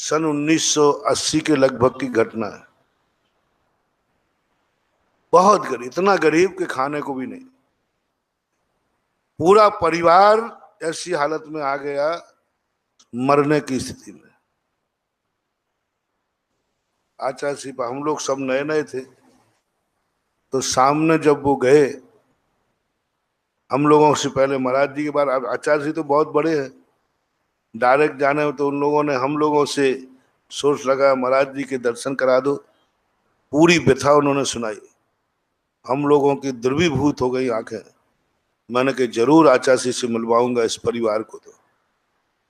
सन 1980 के लगभग की घटना है। बहुत गरीब, इतना गरीब कि खाने को भी नहीं। पूरा परिवार ऐसी हालत में आ गया, मरने की स्थिति में। आचार्य सिपा, हम लोग सब नए नए थे, तो सामने जब वो गए, हम लोगों से पहले महाराज जी के बाद, आचार्य जी तो बहुत बड़े हैं, डायरेक्ट जाने हो तो उन लोगों ने हम लोगों से सोच लगा महाराज जी के दर्शन करा दो। पूरी व्यथा उन्होंने सुनाई, हम लोगों की द्रवीभूत हो गई आंखें। मैंने कहा जरूर आचार्य से मिलवाऊंगा इस परिवार को। तो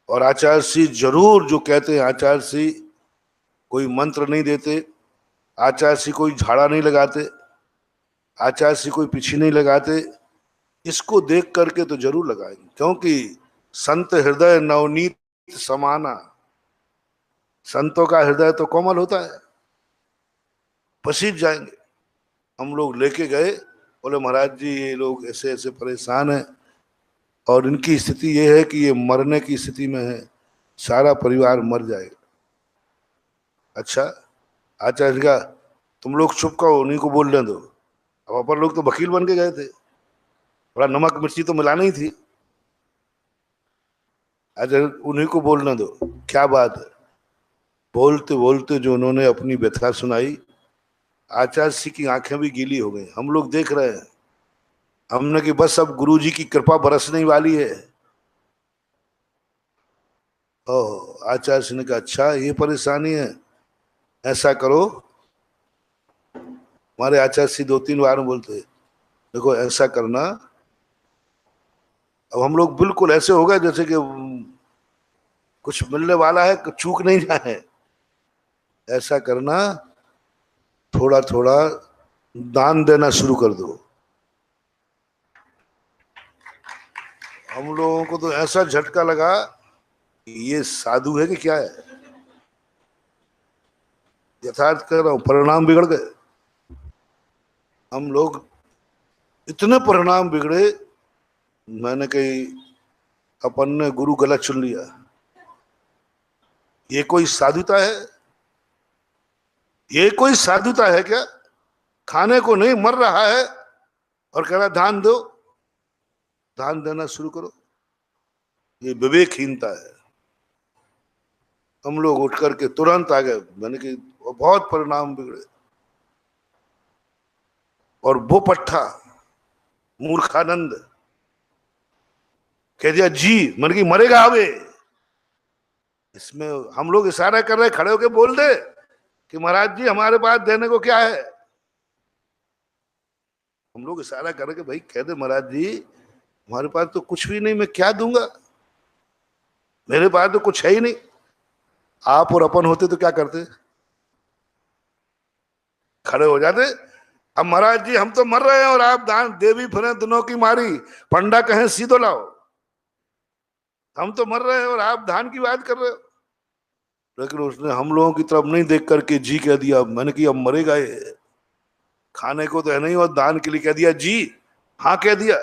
और आचार्य जी जरूर जो कहते हैं, आचार्य जी कोई मंत्र नहीं देते, आचार्य जी कोई झाड़ा नहीं लगाते, आचार्य जी कोई पीछे नहीं लगाते। इसको देख करके तो जरूर लगाएंगे, क्योंकि संत हृदय नवनीत समाना, संतों का हृदय तो कोमल होता है, पसीज जाएंगे। हम लोग लेके गए, बोले महाराज जी ये लोग ऐसे ऐसे परेशान हैं और इनकी स्थिति ये है कि ये मरने की स्थिति में है, सारा परिवार मर जाएगा। अच्छा, आचार्य का तुम लोग चुप करो, उन्हीं को बोलने दो। अब अपन लोग तो वकील बन के गए थे, थोड़ा नमक मिर्ची तो मिलाना ही थी। अच्छा, उन्हीं को बोलने दो। क्या बात है, बोलते बोलते जो उन्होंने अपनी व्यथा सुनाई, आचार्य जी की आंखें भी गीली हो गई। हम लोग देख रहे हैं, हमने कि बस अब गुरु जी की कृपा बरसने वाली है। ओह, आचार्य जी ने कहा अच्छा ये परेशानी है, ऐसा करो। हमारे आचार्य जी 2-3 बार बोलते देखो ऐसा करना। अब हम लोग बिल्कुल ऐसे हो गए जैसे कि कुछ मिलने वाला है, चूक नहीं जाए। ऐसा करना, थोड़ा थोड़ा दान देना शुरू कर दो। हम लोगों को तो ऐसा झटका लगा, ये साधु है कि क्या है। यथार्थ कर रहा हूं, परिणाम बिगड़ गए। हम लोग इतने परिणाम बिगड़े, मैंने कही अपन ने गुरु गलत चुन लिया। ये कोई साधुता है? ये कोई साधुता है क्या? खाने को नहीं, मर रहा है और कह रहा दान दो, दान देना शुरू करो। ये विवेकहीनता है। हम लोग उठ करके तुरंत आ गए, मैंने कि बहुत परिणाम बिगड़े। और वो पट्टा मूर्खानंद कह दिया जी, मैंने कि मरेगा अबे। इसमें हम लोग इशारा कर रहे, खड़े होके बोल दे कि महाराज जी हमारे पास देने को क्या है। हम लोग इशारा कर रहे कि भाई कह दे महाराज जी हमारे पास तो कुछ भी नहीं, मैं क्या दूंगा, मेरे पास तो कुछ है ही नहीं। आप और अपन होते तो क्या करते, खड़े हो जाते। अब महाराज जी हम तो मर रहे हैं और आप दान देवी फिरे दिनों की मारी, पंडा कहें सीधो लाओ। हम तो मर रहे हैं और आप दान की बात कर रहे हो। लेकिन उसने हम लोगों की तरफ नहीं देख करके जी कह दिया। मैंने कि अब मरेगा ये, खाने को तो है नहीं, और दान के लिए कह दिया जी, हाँ कह दिया।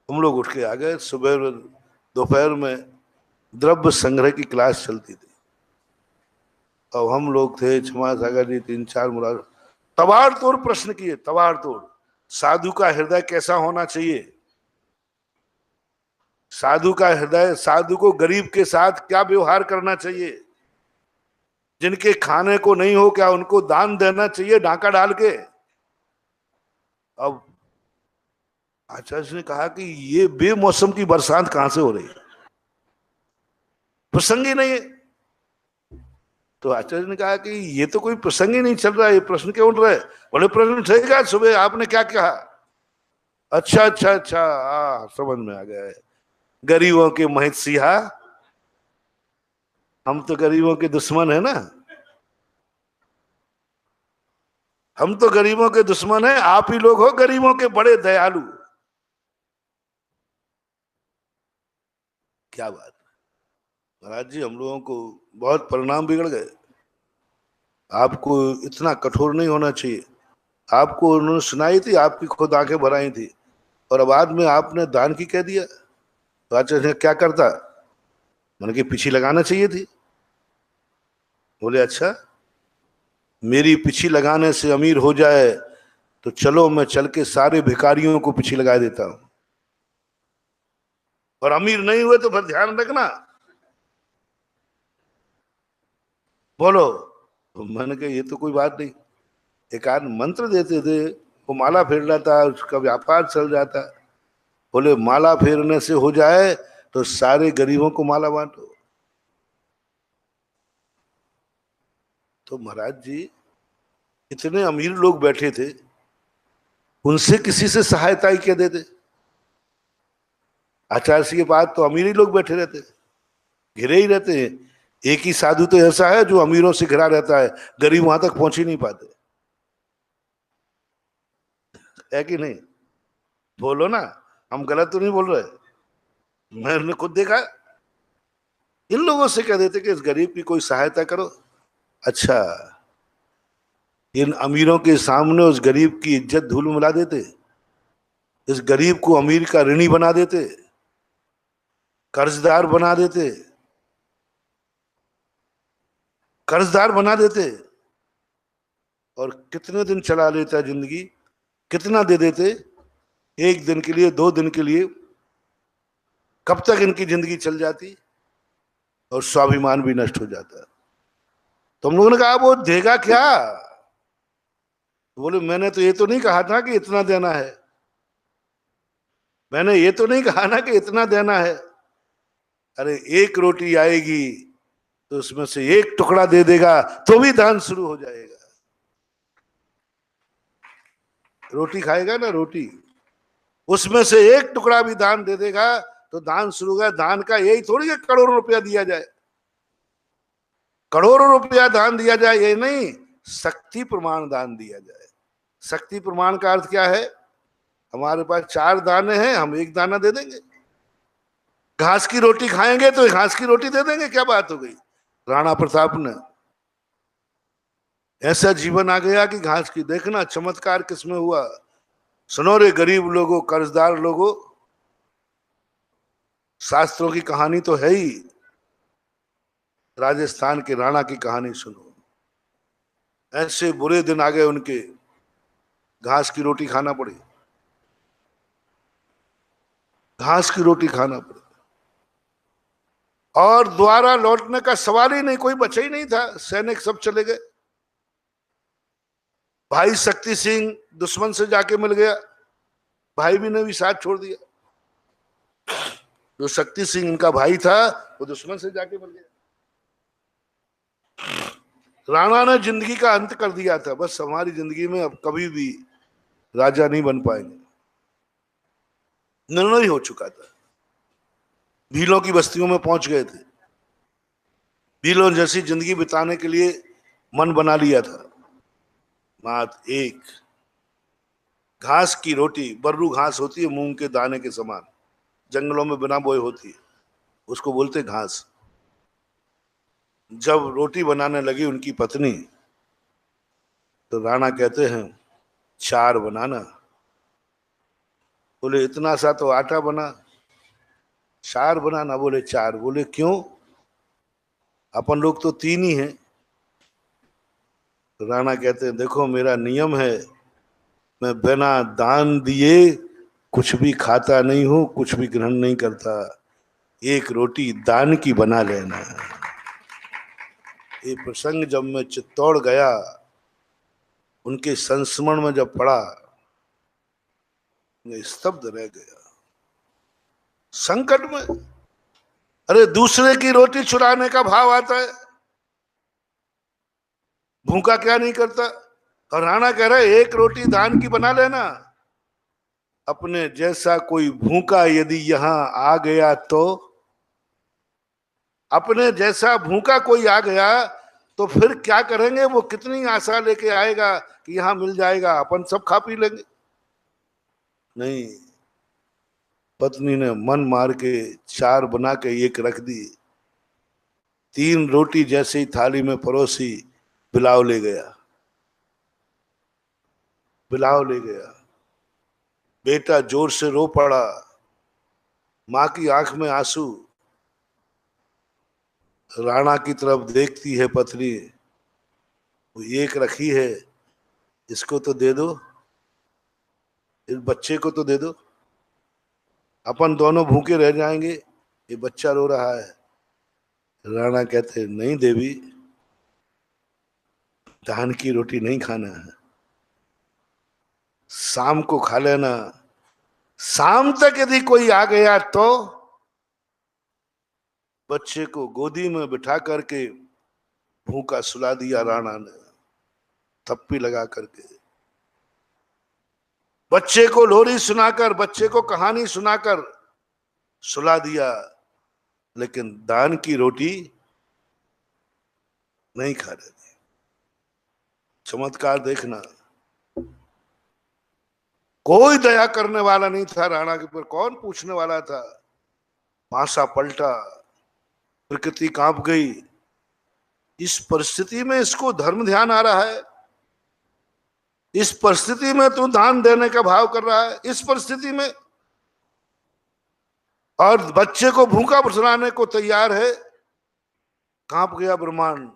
हम लोग उठ के आ गए। सुबह दोपहर में द्रव्य संग्रह की क्लास चलती थी। अब हम लोग थे, क्षमा सागर जी 3-4 मुराद, तबाड़ तोड़ प्रश्न किए, तबाड़ तोड़। साधु का हृदय कैसा होना चाहिए, साधु का हृदय, साधु को गरीब के साथ क्या व्यवहार करना चाहिए, जिनके खाने को नहीं हो क्या उनको दान देना चाहिए डाका डाल के। अब आचार्य ने कहा कि ये बेमौसम की बरसात कहां से हो रही है, प्रसंग ही नहीं है। तो आचार्य ने कहा कि ये तो कोई प्रसंग ही नहीं चल रहा है, ये प्रश्न क्यों उठ रहा है। बोले प्रश्न उठेगा, सुबह आपने क्या कहा। अच्छा अच्छा अच्छा, समझ में आ गया है। गरीबों के महित सिहा, हम तो गरीबों के दुश्मन है ना, हम तो गरीबों के दुश्मन है। आप ही लोग हो गरीबों के बड़े दयालु। क्या बात महाराज जी, हम लोगों को बहुत परिणाम बिगड़ गए। आपको इतना कठोर नहीं होना चाहिए। आपको उन्होंने सुनाई थी, आपकी खुद आंखें भर आई थी, और बाद में आपने दान की कह दिया। तो आचार्य क्या करता, मैंने कहा पीछे लगाना चाहिए थी। बोले अच्छा, मेरी पीछे लगाने से अमीर हो जाए तो चलो मैं चल के सारे भिखारियों को पीछे लगा देता हूं, और अमीर नहीं हुए तो फिर ध्यान रखना। बोलो। तो मैंने कहा ये तो कोई बात नहीं, एक आध मंत्र देते थे, वो माला फेर लेता, उसका व्यापार चल जाता। बोले माला फेरने से हो जाए तो सारे गरीबों को माला बांटो। तो महाराज जी इतने अमीर लोग बैठे थे, उनसे किसी से सहायता ही क्या देते। आचार्य जी के पास तो अमीर ही लोग बैठे रहते, घिरे ही रहते हैं। एक ही साधु तो ऐसा है जो अमीरों से घिरा रहता है, गरीब वहां तक पहुंच ही नहीं पाते, है कि नहीं? बोलो ना, हम गलत तो नहीं बोल रहे। मैंने खुद देखा, इन लोगों से कह देते कि इस गरीब की कोई सहायता करो। अच्छा, इन अमीरों के सामने उस गरीब की इज्जत धूल में मिला देते, इस गरीब को अमीर का ऋणी बना देते, कर्जदार बना देते, कर्जदार बना देते, और कितने दिन चला लेता जिंदगी, कितना दे देते, एक दिन के लिए, 2 दिन के लिए, कब तक इनकी जिंदगी चल जाती, और स्वाभिमान भी नष्ट हो जाता। तो हम लोगों ने कहा वो देगा क्या? तो बोले मैंने तो ये तो नहीं कहा था कि इतना देना है, मैंने ये तो नहीं कहा ना कि इतना देना है। अरे एक रोटी आएगी तो उसमें से एक टुकड़ा दे देगा तो भी दान शुरू हो जाएगा। रोटी खाएगा ना, रोटी, उसमें से एक टुकड़ा भी दान दे देगा तो दान शुरू होगा। दान का यही थोड़ी है करोड़ों रुपया दिया जाए, करोड़ों रुपया दान दिया जाए ये नहीं, शक्ति प्रमाण दान दिया जाए। शक्ति प्रमाण का अर्थ क्या है? हमारे पास 4 दाने हैं, हम 1 दाना दे देंगे। घास की रोटी खाएंगे तो घास की रोटी दे देंगे, क्या बात हो गई? राणा प्रताप ने ऐसा जीवन आ गया कि घास की, देखना चमत्कार किसमें हुआ। सुनो रे गरीब लोगों, कर्जदार लोगों, शास्त्रों की कहानी तो है ही, राजस्थान के राणा की कहानी सुनो। ऐसे बुरे दिन आ गए उनके, घास की रोटी खाना पड़ी, घास की रोटी खाना पड़ी, और द्वारा लौटने का सवाल ही नहीं, कोई बचा ही नहीं था, सैनिक सब चले गए। भाई शक्ति सिंह दुश्मन से जाके मिल गया, भाई भी ने भी साथ छोड़ दिया। जो शक्ति सिंह इनका भाई था वो दुश्मन से जाके मिल गया। राणा ने जिंदगी का अंत कर दिया था, बस हमारी जिंदगी में अब कभी भी राजा नहीं बन पाएंगे, निर्णय हो चुका था। भीलों की बस्तियों में पहुंच गए थे, भीलों जैसी जिंदगी बिताने के लिए मन बना लिया था। मात्र एक घास की रोटी, बर्रू घास होती है मूंग के दाने के समान, जंगलों में बिना बोए होती है, उसको बोलते घास। जब रोटी बनाने लगी उनकी पत्नी, तो राणा कहते हैं 4 बनाना। बोले इतना सा तो आटा बना, 4 बनाना? बोले 4। बोले क्यों, अपन लोग तो 3 ही हैं। तो राणा कहते हैं देखो मेरा नियम है, मैं बिना दान दिए कुछ भी खाता नहीं हूं, कुछ भी ग्रहण नहीं करता। एक रोटी दान की बना लेना। ये प्रसंग जब मैं चित्तौड़ गया, उनके संस्मरण में जब पड़ा, मैं स्तब्ध रह गया। संकट में, अरे दूसरे की रोटी चुराने का भाव आता है, भूखा क्या नहीं करता। और राणा कह रहा है एक रोटी दान की बना लेना। अपने जैसा कोई भूखा यदि यहां आ गया तो, अपने जैसा भूखा कोई आ गया तो फिर क्या करेंगे? वो कितनी आशा लेके आएगा कि यहां मिल जाएगा, अपन सब खा पी लेंगे। नहीं, पत्नी ने मन मार के 4 बना के एक रख दी। 3 रोटी जैसे ही थाली में परोसी, बिलाव ले गया, बिलाव ले गया। बेटा जोर से रो पड़ा, मां की आंख में आंसू। राणा की तरफ देखती है पत्नी, वो एक रखी है, इसको तो दे दो, इस बच्चे को तो दे दो, अपन दोनों भूखे रह जाएंगे, ये बच्चा रो रहा है। राणा कहते नहीं देवी, धान की रोटी नहीं खाना है, शाम को खा लेना, शाम तक यदि कोई आ गया तो। बच्चे को गोदी में बिठा करके भूखा सुला दिया राणा ने, थप्पी लगा करके। बच्चे को लोरी सुनाकर, बच्चे को कहानी सुनाकर सुला दिया, लेकिन दान की रोटी नहीं खा रहे थे। चमत्कार देखना, कोई दया करने वाला नहीं था राणा के ऊपर, कौन पूछने वाला था। पासा पलटा, प्रकृति कांप गई। इस परिस्थिति में इसको धर्म ध्यान आ रहा है, इस परिस्थिति में तू दान देने का भाव कर रहा है, इस परिस्थिति में, और बच्चे को भूखा सुलाने को तैयार है। कांप गया ब्रह्मांड,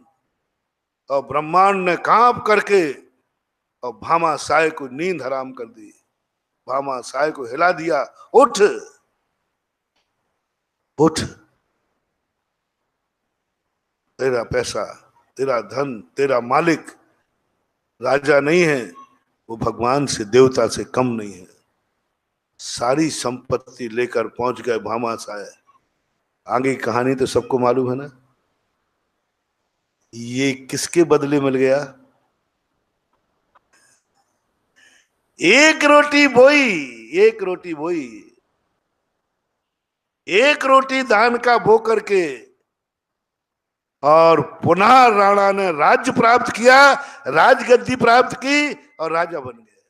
और ब्रह्मांड ने कांप करके और भामा साय को नींद हराम कर दी। भामा साय को हिला दिया, उठ उठ, तेरा पैसा, तेरा धन, तेरा मालिक राजा नहीं है, वो भगवान से, देवता से कम नहीं है। सारी संपत्ति लेकर पहुंच गए भामा साय। आगे की कहानी तो सबको मालूम है ना। ये किसके बदले मिल गया? एक रोटी बोई, एक रोटी बोई, एक रोटी दान का बो करके, और पुनः राणा ने राज्य प्राप्त किया, राजगद्दी प्राप्त की और राजा बन गए,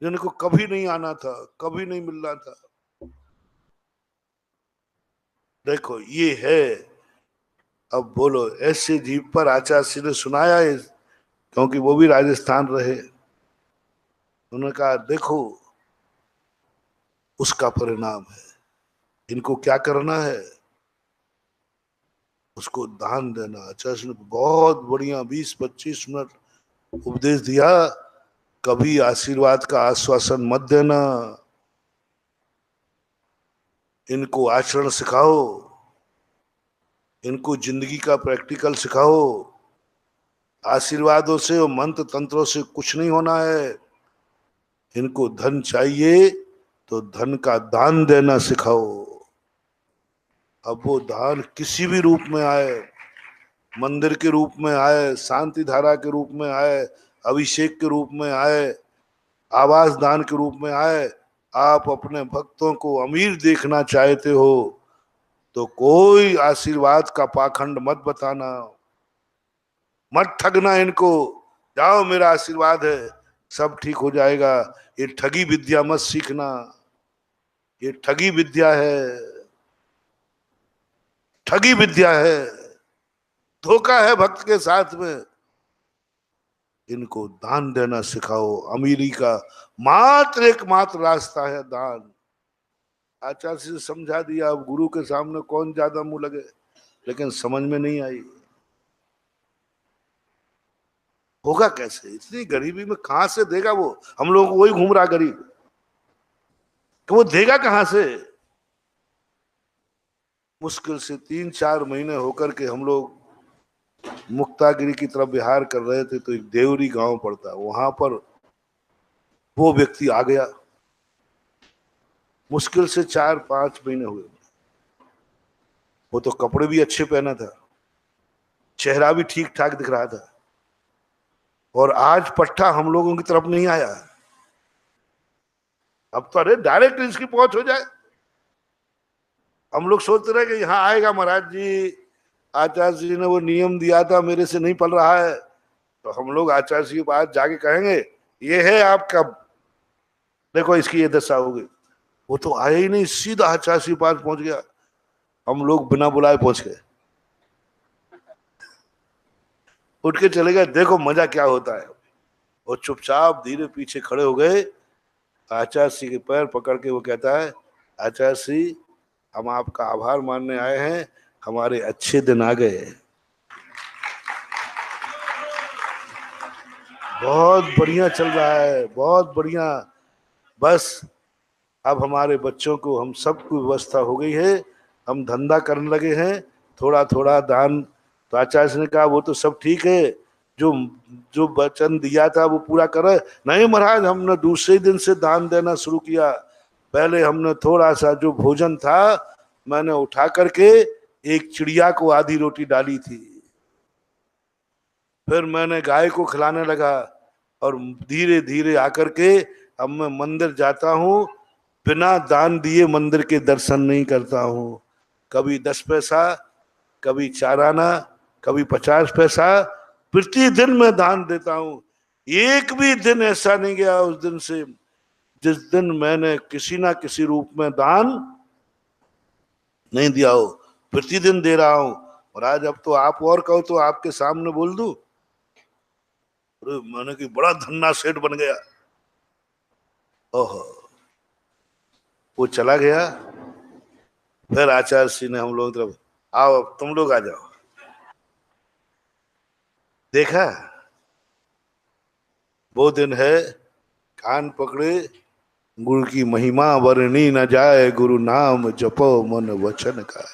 जिनको कभी नहीं आना था, कभी नहीं मिलना था। देखो ये है। अब बोलो, ऐसे जीव पर आचार्य ने सुनाया है, क्योंकि वो भी राजस्थान रहे। उन्होंने कहा देखो उसका परिणाम है, इनको क्या करना है, उसको दान देना। आचार्य ने बहुत बढ़िया 20-25 मिनट उपदेश दिया। कभी आशीर्वाद का आश्वासन मत देना, इनको आचरण सिखाओ, इनको जिंदगी का प्रैक्टिकल सिखाओ। आशीर्वादों से और मंत्र तंत्रों से कुछ नहीं होना है। इनको धन चाहिए तो धन का दान देना सिखाओ। अब वो दान किसी भी रूप में आए, मंदिर के रूप में आए, शांति धारा के रूप में आए, अभिषेक के रूप में आए, आवास दान के रूप में आए। आप अपने भक्तों को अमीर देखना चाहते हो तो कोई आशीर्वाद का पाखंड मत बताना, मत ठगना इनको। जाओ मेरा आशीर्वाद है, सब ठीक हो जाएगा। ये ठगी विद्या मत सीखना, ये ठगी विद्या है, ठगी विद्या है, धोखा है भक्त के साथ में। इनको दान देना सिखाओ। अमीरी का मात्र एकमात्र रास्ता है दान। आचार्य से समझा दिया, अब गुरु के सामने कौन ज्यादा मुंह लगे, लेकिन समझ में नहीं आई। होगा कैसे, इतनी गरीबी में कहां से देगा वो? हम लोग वही घूम रहा गरीब, कि वो देगा कहां से? मुश्किल से 3-4 महीने होकर के हम लोग मुक्तागिरी की तरफ विहार कर रहे थे, तो एक देवरी गांव पड़ता, वहां पर वो व्यक्ति आ गया। मुश्किल से 4-5 महीने हुए। वो तो कपड़े भी अच्छे पहना था, चेहरा भी ठीक ठाक दिख रहा था, और आज पट्टा हम लोगों की तरफ नहीं आया। अब तो अरे डायरेक्ट इसकी पहुंच हो जाए। हम लोग सोचते रहे कि यहाँ आएगा महाराज जी, आचार्य जी ने वो नियम दिया था मेरे से नहीं पल रहा है, तो हम लोग आचार्य जी के पास जाके कहेंगे ये है आपका, देखो इसकी ये दशा हो गई। वो तो आया ही नहीं, सीधा आचार्य जी के पास पहुंच गया। हम लोग बिना बुलाए पहुंच गए, उठ के चले गए, देखो मजा क्या होता है। और चुपचाप धीरे पीछे खड़े हो गए। आचार्य जी के पैर पकड़ के वो कहता है, आचार्य जी हम आपका आभार मानने आए हैं, हमारे अच्छे दिन आ गए। बहुत बढ़िया चल रहा है, बहुत बढ़िया। बस अब हमारे बच्चों को हम सबको व्यवस्था हो गई है, हम धंधा करने लगे हैं। थोड़ा थोड़ा दान, तो आचार्य ने कहा वो तो सब ठीक है, जो जो वचन दिया था वो पूरा करे। नहीं महाराज, हमने दूसरे दिन से दान देना शुरू किया। पहले हमने थोड़ा सा जो भोजन था, मैंने उठा करके एक चिड़िया को आधी रोटी डाली थी। फिर मैंने गाय को खिलाने लगा, और धीरे धीरे आकर के अब मैं मंदिर जाता हूँ, बिना दान दिए मंदिर के दर्शन नहीं करता हूँ। कभी 10 पैसा, कभी 4 आना, कभी 50 पैसा, प्रतिदिन मैं दान देता हूँ। एक भी दिन ऐसा नहीं गया उस दिन से जिस दिन मैंने किसी ना किसी रूप में दान नहीं दिया हो। प्रतिदिन दे रहा हूं। और आज अब तो आप और कहो तो आपके सामने बोल दूं, अरे मैंने कि बड़ा धन्ना सेठ बन गया। ओहो, वो चला गया। फिर आचार्य श्री ने हम लोग तरफ, आओ अब तुम लोग आ जाओ। देखा, वो दिन है, कान पकड़े, गुरु की महिमा वर्णी न जाए, गुरु नाम जपो मन वचन का।